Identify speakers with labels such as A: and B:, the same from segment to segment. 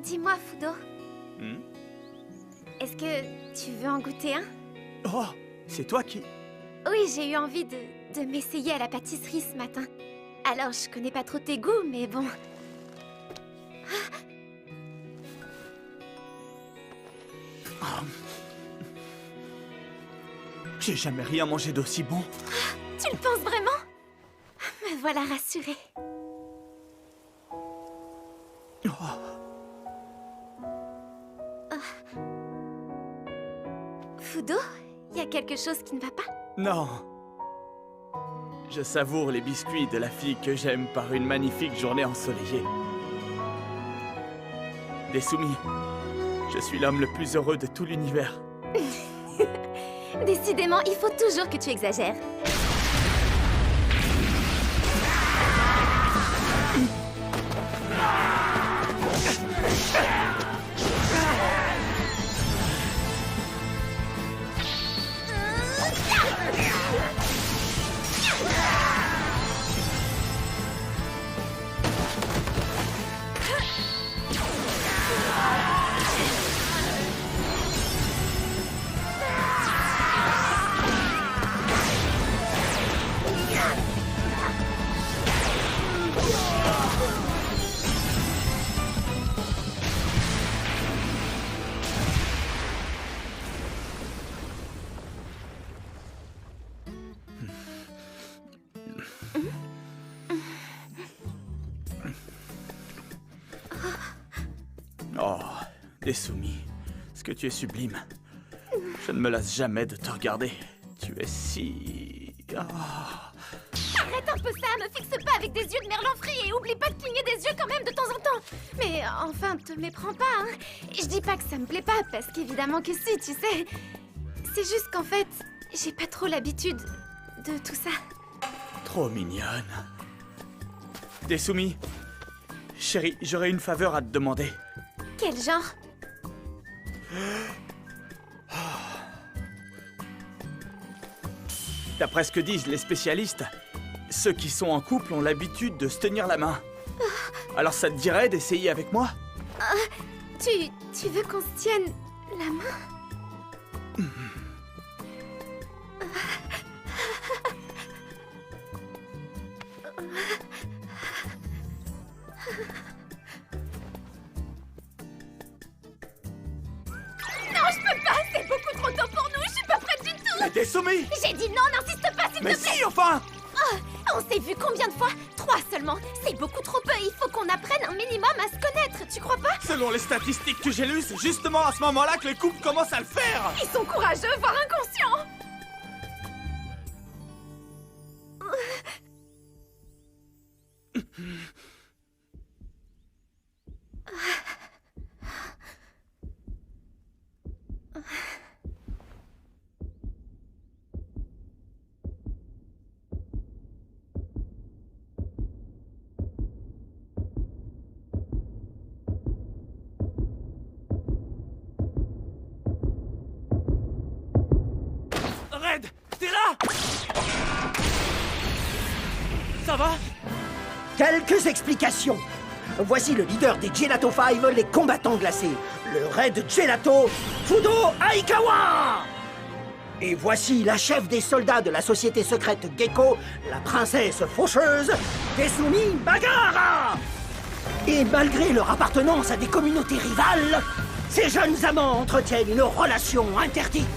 A: Dis-moi, Fudo,
B: Hmm?
A: est-ce que tu veux en goûter un?
B: Oh, c'est toi qui...
A: Oui, j'ai eu envie de m'essayer à la pâtisserie ce matin. Alors, je connais pas trop tes goûts, mais bon...
B: J'ai jamais rien mangé d'aussi bon.
A: Tu le penses vraiment? Me voilà rassurée. Fudo, y a quelque chose qui ne va pas?
B: Non. Je savoure les biscuits de la fille que j'aime par une magnifique journée ensoleillée. Desumi, je suis l'homme le plus heureux de tout l'univers.
A: Décidément, il faut toujours que tu exagères.
B: Oh, Desumi, ce que tu es sublime. Je ne me lasse jamais de te regarder. Tu es si... Oh.
A: Arrête un peu ça, me fixe pas avec des yeux de merlan frit et oublie pas de cligner des yeux quand même de temps en temps. Mais enfin, te méprends pas, hein. Je dis pas que ça me plaît pas, parce qu'évidemment que si, tu sais. C'est juste qu'en fait, j'ai pas trop l'habitude de tout ça.
B: Trop mignonne. Desumi, chérie, j'aurais une faveur à te demander.
A: Quel genre?
B: D'après ce que disent les spécialistes, ceux qui sont en couple ont l'habitude de se tenir la main. Alors ça te dirait d'essayer avec moi?
A: Tu veux qu'on se tienne la main? Non, je peux pas, c'est beaucoup trop tôt pour nous, je suis pas prête du tout.
B: Mais Desumi!
A: J'ai dit non, n'insiste pas, s'il te
B: Mais
A: plaît.
B: si, enfin!
A: Oh, on s'est vu combien de fois? 3 seulement. C'est beaucoup trop peu. Il faut qu'on apprenne un minimum à se connaître, tu crois pas?
B: Selon les statistiques que j'ai lues, c'est justement à ce moment-là que les couples commencent à le faire!
A: Ils sont courageux, voire inconscients.
B: Red, t'es là? Ça va?
C: Quelques explications. Voici le leader des Gelato 5, les combattants glacés. Le Red Gelato, Fudo Aikawa. Et voici la chef des soldats de la société secrète Gecko, la princesse faucheuse, Desumi Bagara. Et malgré leur appartenance à des communautés rivales, ces jeunes amants entretiennent une relation interdite.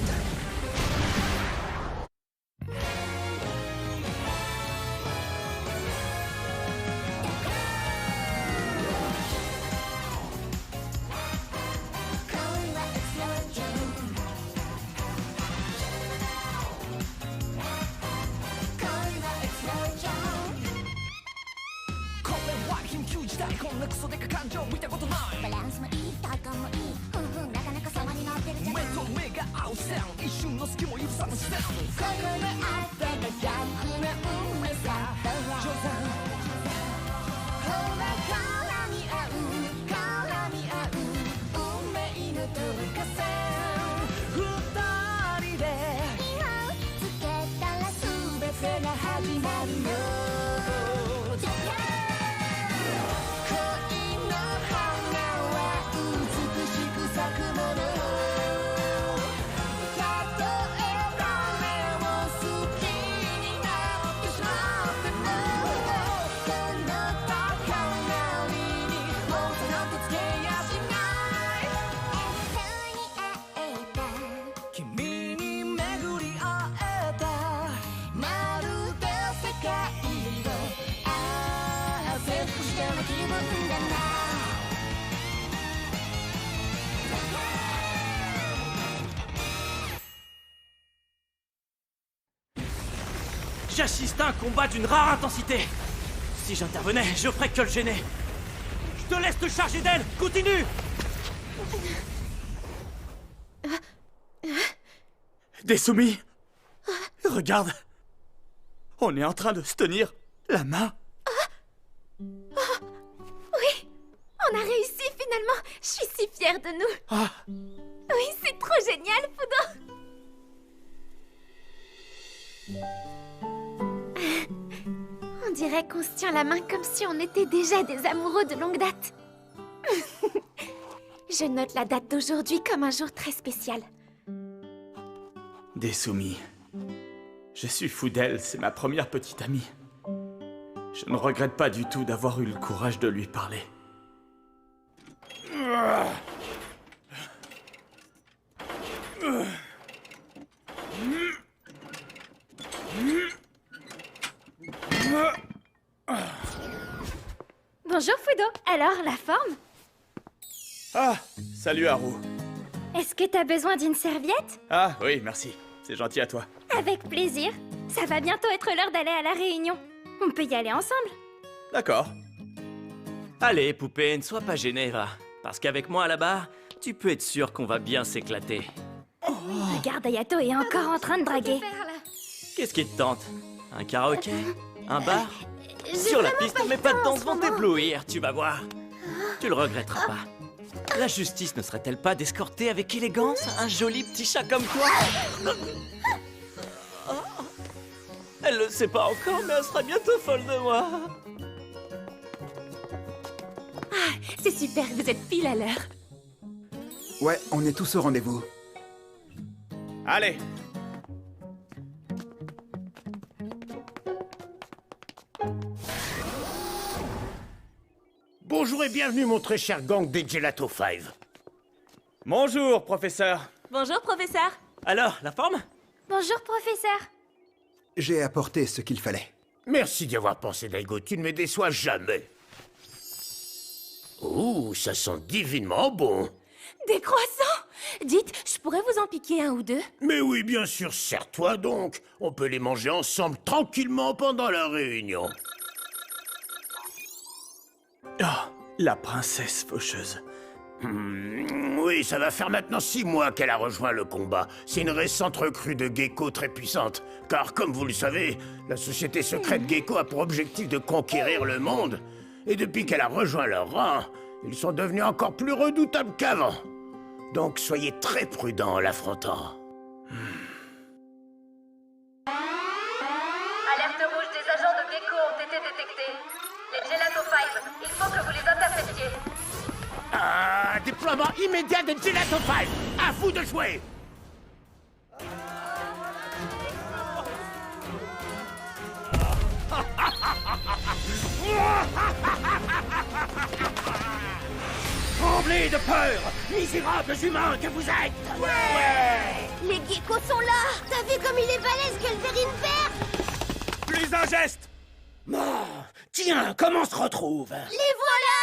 D: J'assiste à un combat d'une rare intensité. Si j'intervenais, je ferais que le gêner. Je te laisse te charger d'elle. Continue.
B: Desumi, regarde. On est en train de se tenir la main.
A: Oui, on a réussi finalement. Je suis si fière de nous.
B: Ah,
A: Oui, c'est trop génial, Fudo. On dirait qu'on se tient la main comme si on était déjà des amoureux de longue date. Je note la date d'aujourd'hui comme un jour très spécial.
B: Desumi, je suis fou d'elle, c'est ma première petite amie. Je ne regrette pas du tout d'avoir eu le courage de lui parler.
A: Bonjour, Fudo. Alors, la forme?
B: Ah, salut Haru.
A: Est-ce que t'as besoin d'une serviette?
B: Ah oui, merci, c'est gentil à toi.
A: Avec plaisir. Ça va bientôt être l'heure d'aller à la réunion. On peut y aller ensemble.
B: D'accord.
D: Allez, poupée, ne sois pas gênée, va. Parce qu'avec moi là-bas, tu peux être sûr qu'on va bien s'éclater.
A: Regarde, Ayato est encore en train de draguer.
D: Qu'est-ce qui te tente? Un karaoké? Un bar?
A: J'ai
D: Sur la
A: vraiment
D: piste,
A: pas le
D: mais pas de
A: temps en
D: danse
A: ce
D: vont
A: moment.
D: t'éblouir, tu vas voir. Tu le regretteras pas. La justice ne serait-elle pas d'escorter avec élégance un joli petit chat comme toi? Elle le sait pas encore, mais elle sera bientôt folle de moi.
A: C'est super, vous êtes pile à l'heure.
E: Ouais, on est tous au rendez-vous.
B: Allez.
F: Bonjour et bienvenue, mon très cher gang des Gelato 5.
B: Bonjour, professeur.
A: Bonjour, professeur.
D: Alors, la forme?
A: Bonjour, professeur.
E: J'ai apporté ce qu'il fallait.
F: Merci d'y avoir pensé, Daigo, tu ne me déçois jamais. Ouh, ça sent divinement bon.
A: Des croissants? Dites, je pourrais vous en piquer un ou deux?
F: Mais oui, bien sûr, serre-toi donc. On peut les manger ensemble tranquillement pendant la réunion.
B: Oh, la princesse faucheuse.
F: Oui, ça va faire maintenant 6 mois qu'elle a rejoint le combat. C'est une récente recrue de Gecko très puissante. Car comme vous le savez, la société secrète Gecko a pour objectif de conquérir le monde. Et depuis qu'elle a rejoint leur rang, ils sont devenus encore plus redoutables qu'avant. Donc soyez très prudents en l'affrontant.
G: Alerte rouge, des agents de Gecko ont été détectés. Les Gelato 5, il faut que vous les interceptiez.
F: Déploiement immédiat des Gelato 5. À vous de jouer. Tremblez de peur, misérables humains que vous êtes.
A: Les geckos sont là. T'as vu comme il est balèze, Kelverine vert?
B: Plus un geste.
C: Tiens, comment on se retrouve?
A: Les voilà!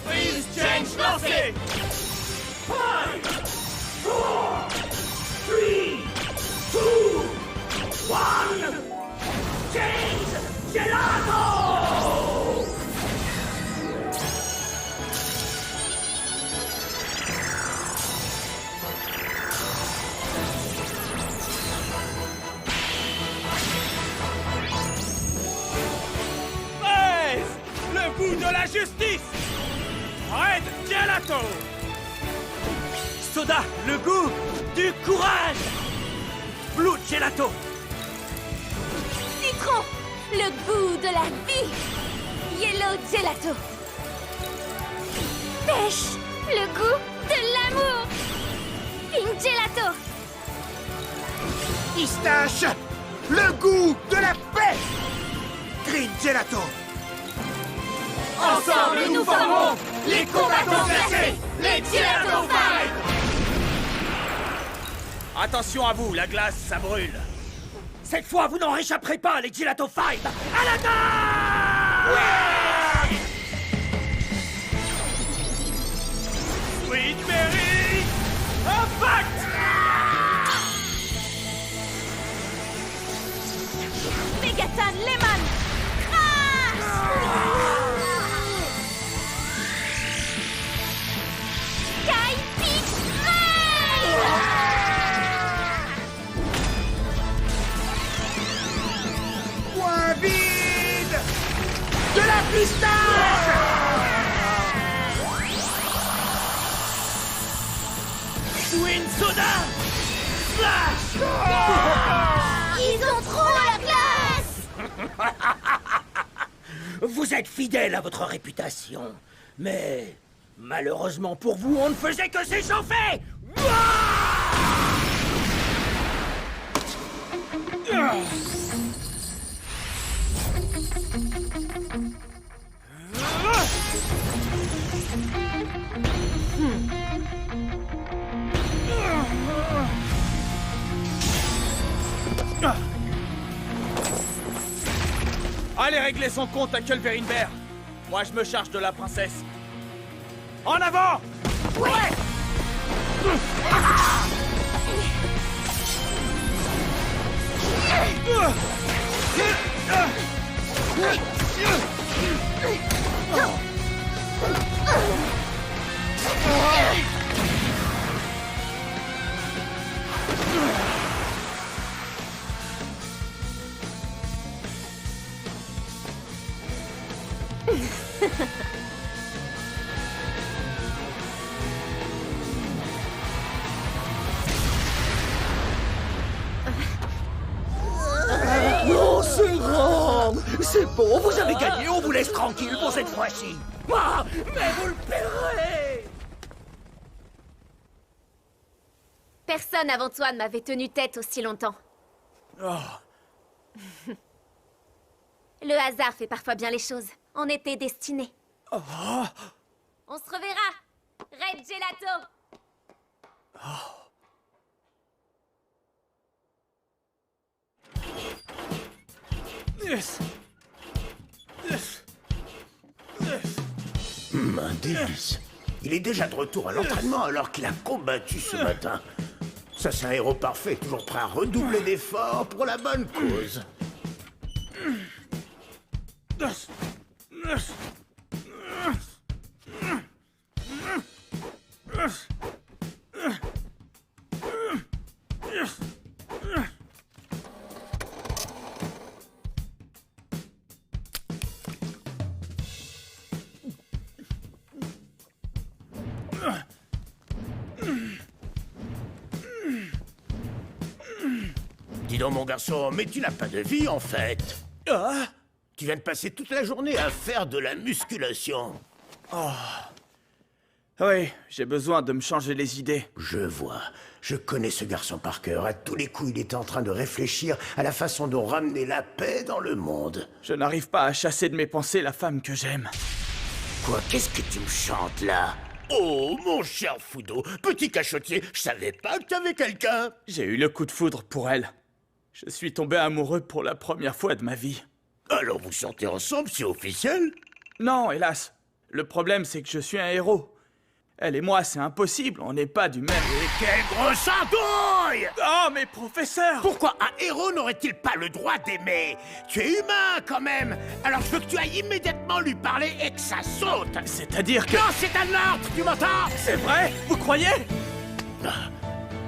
B: Freeze change lancé.
F: 5, 4, 3, 2, 1. Change Gelato!
B: Fraise, le goût de la justice. Red Gelato.
D: Soda, le goût du courage. Blue Gelato.
A: Citron, le goût de la vie. Yellow Gelato. Pêche, le goût de l'amour. Pink Gelato.
E: Pistache, le goût de la paix. Green Gelato.
B: Ensemble, nous formons les combattants glacés, les Gelato 5. Attention à vous, la glace, ça brûle.
C: Cette fois, vous n'en réchapperez pas, les Gelato 5. À l'attaque!
B: Sweet Berry.
D: Soda Slash.
A: Ils ont trop la classe!
C: Vous êtes fidèle à votre réputation. Mais malheureusement pour vous, on ne faisait que s'échauffer.
B: Allez régler son compte à Culverinberg. Moi, je me charge de la princesse. En avant!
C: Oh, c'est grand. C'est bon, vous avez gagné, on vous laisse tranquille pour cette fois-ci. Ah, mais vous le paierez.
A: Personne avant toi ne m'avait tenu tête aussi longtemps. Le hasard fait parfois bien les choses. On était destinés. On se reverra. Red Gelato.
F: Un délice. Il est déjà de retour à l'entraînement alors qu'il a combattu ce matin. Ça, c'est un héros parfait, toujours prêt à redoubler d'efforts pour la bonne cause. Dis donc, mon garçon, mais tu n'as pas de vie, en fait.
B: Ah!
F: Tu viens de passer toute la journée à faire de la musculation.
B: Oui, j'ai besoin de me changer les idées.
F: Je vois. Je connais ce garçon par cœur. À tous les coups, il était en train de réfléchir à la façon dont ramener la paix dans le monde.
B: Je n'arrive pas à chasser de mes pensées la femme que j'aime.
F: Quoi, qu'est-ce que tu me chantes, là? Oh, mon cher Fudo, petit cachotier, je savais pas que t'avais quelqu'un.
B: J'ai eu le coup de foudre pour elle. Je suis tombé amoureux pour la première fois de ma vie.
F: Alors vous sortez ensemble, c'est officiel?
B: Non, hélas. Le problème, c'est que je suis un héros. Elle et moi, c'est impossible, on n'est pas du même...
F: Et quelle grosse andouille!
B: Oh, mais professeur!
F: Pourquoi un héros n'aurait-il pas le droit d'aimer? Tu es humain, quand même. Alors je veux que tu ailles immédiatement lui parler et que ça saute.
B: C'est-à-dire que...
F: Non, c'est un ordre, tu m'entends?
B: C'est vrai? Vous croyez?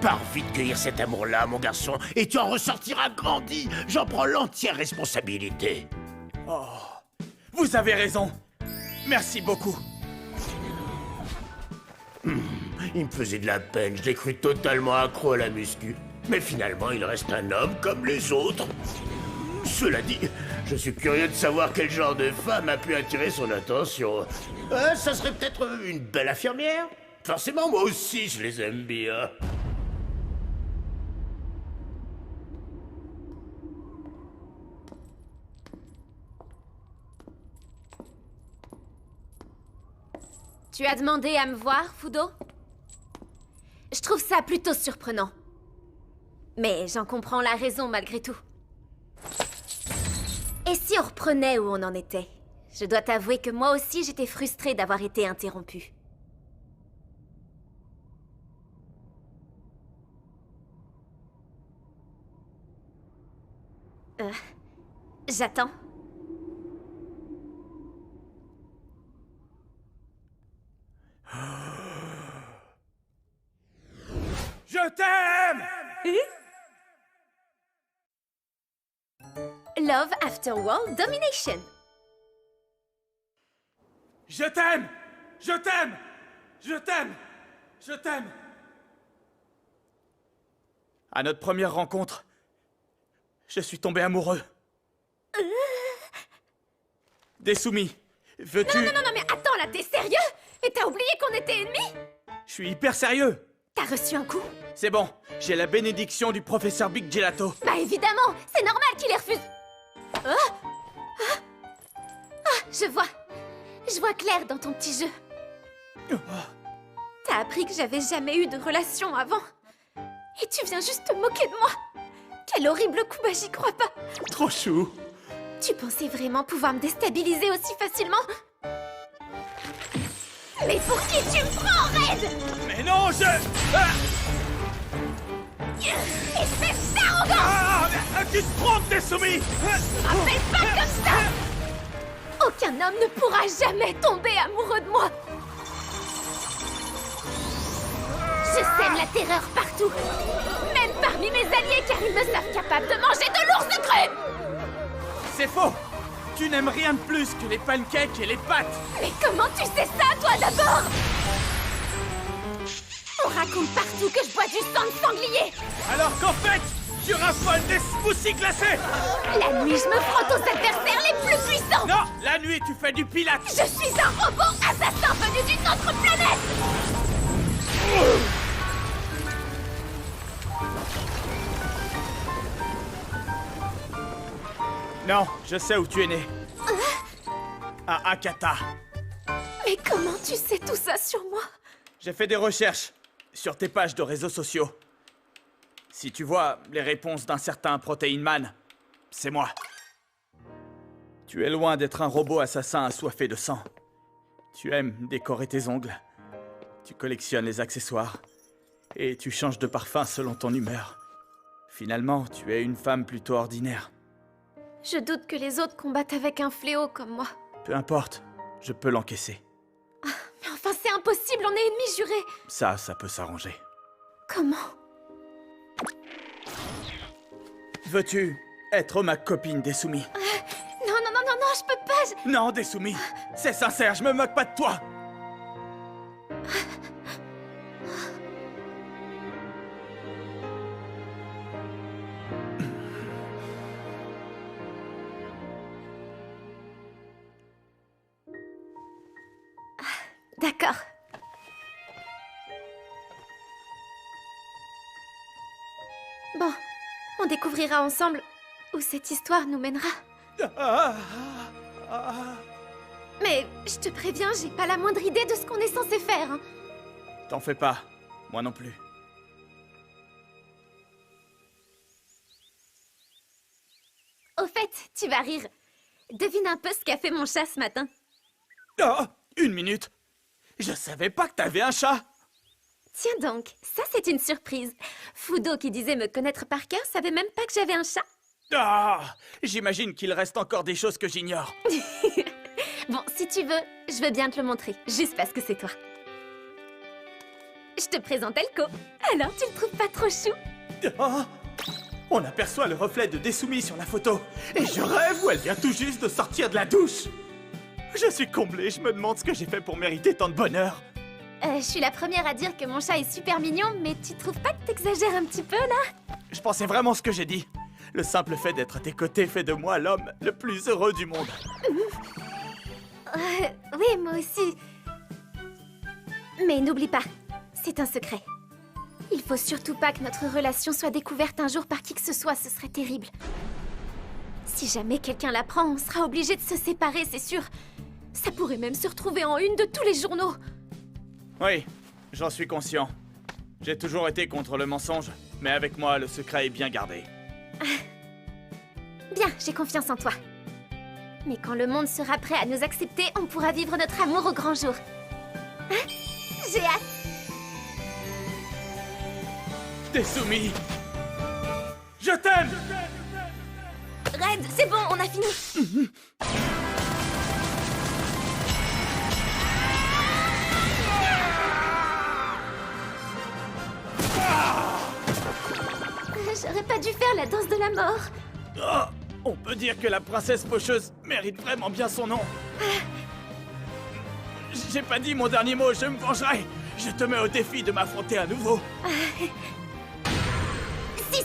F: Pars vite cueillir cet amour-là, mon garçon, et tu en ressortiras grandi. J'en prends l'entière responsabilité.
B: Vous avez raison. Merci beaucoup.
F: Il me faisait de la peine, je l'ai cru totalement accro à la muscu. Mais finalement, il reste un homme comme les autres. Cela dit, je suis curieux de savoir quel genre de femme a pu attirer son attention. Ça serait peut-être une belle infirmière? Forcément, moi aussi, je les aime bien.
A: Tu as demandé à me voir, Fudo? Je trouve ça plutôt surprenant. Mais j'en comprends la raison malgré tout. Et si on reprenait où on en était? Je dois t'avouer que moi aussi j'étais frustrée d'avoir été interrompue. J'attends.
B: Je t'aime!
A: Love after world domination.
B: Je t'aime! Je t'aime! Je t'aime! Je t'aime! À notre première rencontre, je suis tombé amoureux. Desumi, veux-tu...
A: Non, mais attends, là, t'es sérieux? Et t'as oublié qu'on était ennemis?
B: Je suis hyper sérieux.
A: T'as reçu un coup?
B: C'est bon, j'ai la bénédiction du professeur Big Gelato.
A: Bah évidemment, c'est normal qu'il les refuse. Je vois clair dans ton petit jeu. T'as appris que j'avais jamais eu de relation avant. Et tu viens juste te moquer de moi. Quel horrible coup, bah j'y crois pas.
B: Trop chou.
A: Tu pensais vraiment pouvoir me déstabiliser aussi facilement? Mais pour qui tu me prends, Red?
B: Mais non,
A: Espèce d'arrogant!
B: Tu te trompes, Desumi.
A: M'appelle pas comme ça! Aucun homme ne pourra jamais tomber amoureux de moi! Je sème la terreur partout! Même parmi mes alliés, car ils me savent capable de manger de l'ours cru!
B: C'est faux. Tu n'aimes rien de plus que les pancakes et les pâtes.
A: Mais comment tu sais ça, toi, d'abord? On raconte partout que je bois du sang de sanglier!
B: Alors qu'en fait, tu raffoles des smoothies glacés.
A: La nuit, je me frotte aux adversaires les plus puissants!
B: Non, la nuit, tu fais du pilates.
A: Je suis un robot assassin venu d'une autre planète!
B: Non, je sais où tu es né. À Akata.
A: Mais comment tu sais tout ça sur moi?
B: J'ai fait des recherches sur tes pages de réseaux sociaux. Si tu vois les réponses d'un certain Protein Man, c'est moi. Tu es loin d'être un robot assassin assoiffé de sang. Tu aimes décorer tes ongles. Tu collectionnes les accessoires. Et tu changes de parfum selon ton humeur. Finalement, tu es une femme plutôt ordinaire.
A: Je doute que les autres combattent avec un fléau comme moi.
B: Peu importe, je peux l'encaisser.
A: Mais enfin, c'est impossible, on est ennemis jurés!
B: Ça peut s'arranger.
A: Comment?
B: Veux-tu être ma copine, Desumi?
A: Non, je peux pas,
B: Non, Desumi, c'est sincère, je me moque pas de toi.
A: D'accord. Bon, on découvrira ensemble où cette histoire nous mènera. Mais je te préviens, j'ai pas la moindre idée de ce qu'on est censé faire. Hein.
B: T'en fais pas, moi non plus.
A: Au fait, tu vas rire. Devine un peu ce qu'a fait mon chat ce matin.
B: Oh, une minute. Je savais pas que t'avais un chat.
A: Tiens donc, ça c'est une surprise. Fudo, qui disait me connaître par cœur, savait même pas que j'avais un chat.
B: Ah, j'imagine qu'il reste encore des choses que j'ignore.
A: Bon, si tu veux, je veux bien te le montrer, juste parce que c'est toi. Je te présente Elko. Alors, tu le trouves pas trop chou?
B: Ah, on aperçoit le reflet de Desumi sur la photo. Et je rêve où elle vient tout juste de sortir de la douche. Je suis comblé, je me demande ce que j'ai fait pour mériter tant de bonheur.
A: Je suis la première à dire que mon chat est super mignon, mais tu trouves pas que t'exagères un petit peu, là?
B: Je pensais vraiment ce que j'ai dit. Le simple fait d'être à tes côtés fait de moi l'homme le plus heureux du monde.
A: Oui, moi aussi. Mais n'oublie pas, c'est un secret. Il faut surtout pas que notre relation soit découverte un jour par qui que ce soit, ce serait terrible. Si jamais quelqu'un l'apprend, on sera obligé de se séparer, c'est sûr. Ça pourrait même se retrouver en une de tous les journaux.
B: Oui, j'en suis conscient. J'ai toujours été contre le mensonge, mais avec moi, le secret est bien gardé.
A: Bien, j'ai confiance en toi. Mais quand le monde sera prêt à nous accepter, on pourra vivre notre amour au grand jour. Hein? J'ai hâte.
B: Desumi, je t'aime.
A: Red, c'est bon, on a fini. J'aurais pas dû faire la danse de la mort.
B: Oh, on peut dire que la princesse pocheuse mérite vraiment bien son nom. J'ai pas dit mon dernier mot, je me vengerai. Je te mets au défi de m'affronter à nouveau.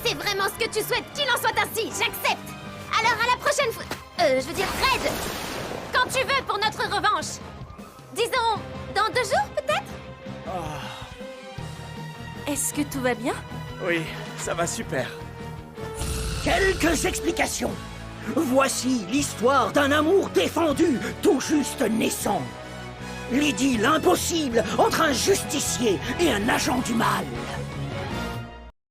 A: c'est vraiment ce que tu souhaites qu'il en soit ainsi, j'accepte. Alors à la prochaine fois... je veux dire Fred. Quand tu veux pour notre revanche. Disons, dans 2 jours peut-être?
H: Est-ce que tout va bien?
B: Oui, ça va super.
C: Quelques explications. Voici l'histoire d'un amour défendu, tout juste naissant. L'idylle impossible entre un justicier et un agent du mal.